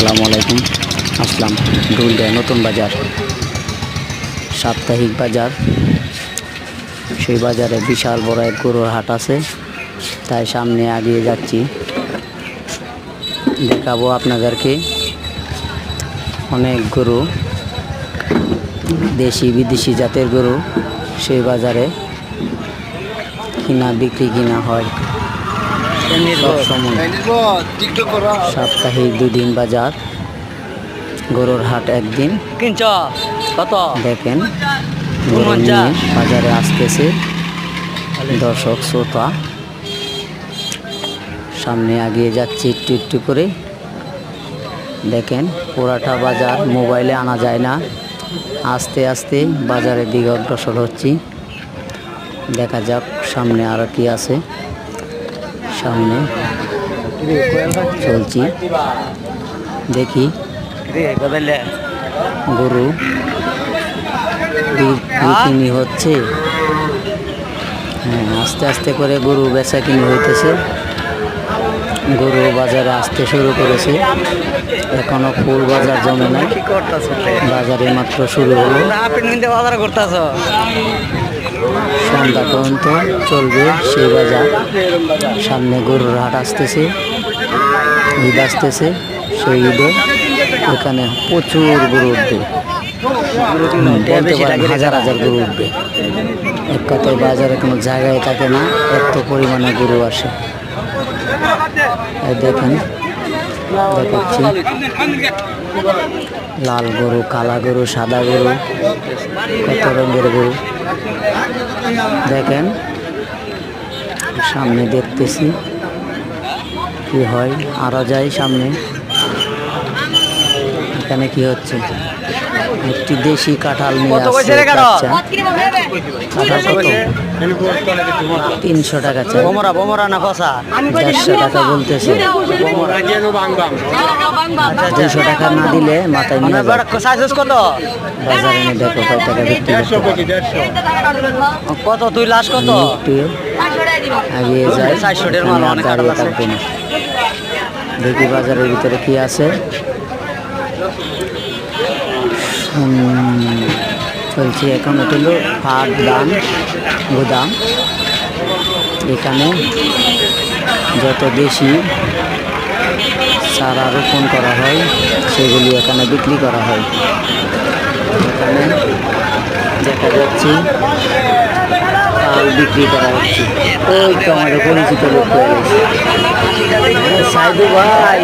আসসালামু আলাইকুম। আসলাম ডুলডে নতুন বাজার, সাপ্তাহিক বাজার। সেই বাজারে বিশাল বড় এক গরুর হাট আছে, তাই সামনে এগিয়ে যাচ্ছি। দেখাবো আপনাদেরকে অনেক গরু, দেশি বিদেশি জাতের গরু সেই বাজারে কিনা বিক্রি কিনা হয় সব সময়। সাপ্তাহিক 2 দিন বাজার, গরুর হাট একদিন। দেখেন গরু নিয়ে বাজারে আসতেছে দর্শক শ্রোতা। সামনে এগিয়ে যাচ্ছি একটু একটু করে। দেখেন পুরাটা বাজার মোবাইলে আনা যায় না, আস্তে আস্তে বাজারের দিকে অগ্রসর হচ্ছি। দেখা যাক সামনে আর কি আছে। সামনে চলছি, দেখি গরু বিক্রি হচ্ছে। হ্যাঁ, আস্তে আস্তে করে গরু বেচা কিনি হইতেছে। গরু বাজারে আসতে শুরু করেছে, এখনো ফুল বাজার জমে নাই, বাজারে মাত্র শুরু হলো। সন্ধ্যা পর্যন্ত চলবে সেই বাজার। সামনে গরুর হাট আসতেছে, ঈদ আসতেছে। সেই ঈদে এখানে প্রচুর গরু উঠবে, হাজার হাজার গরু উঠবে। এক কথায় বাজারে কোনো জায়গায় থাকে না, এত পরিমাণে গরু আসে। দেখেন দেখাচ্ছি লাল গরু, কালা গরু, সাদা গরু, কত রঙের গরু। দেখেন সামনে দেখতেছি কি হয়, আরো যাই সামনে। এখানে কি হচ্ছে, একটি দেশি কাঁঠাল নিয়ে আসছে। কাঁঠাল কত? 300 টাকা চাই, 400 টাকা বলতেছে। 200 টাকা না দিলে মাথায় নিয়ে বাজারে এনে দেখো কয় টাকা বিক্রি করতে। কত তুই লাস্ট কত? একটু এগিয়ে যায়, দাঁড়িয়ে থাকবে না। দেখি বাজারের ভিতরে কি আছে। চলছি এখন হলো পাট দান গুদাম। এখানে যত বেশি চারা রোপণ করা হয় সেগুলি এখানে বিক্রি করা হয়। এখানে দেখা যাচ্ছে তাল বিক্রি করা হচ্ছে। ওই তো আমাদের পরিচিত লোক হয়ে গেছে, সাইদু ভাই।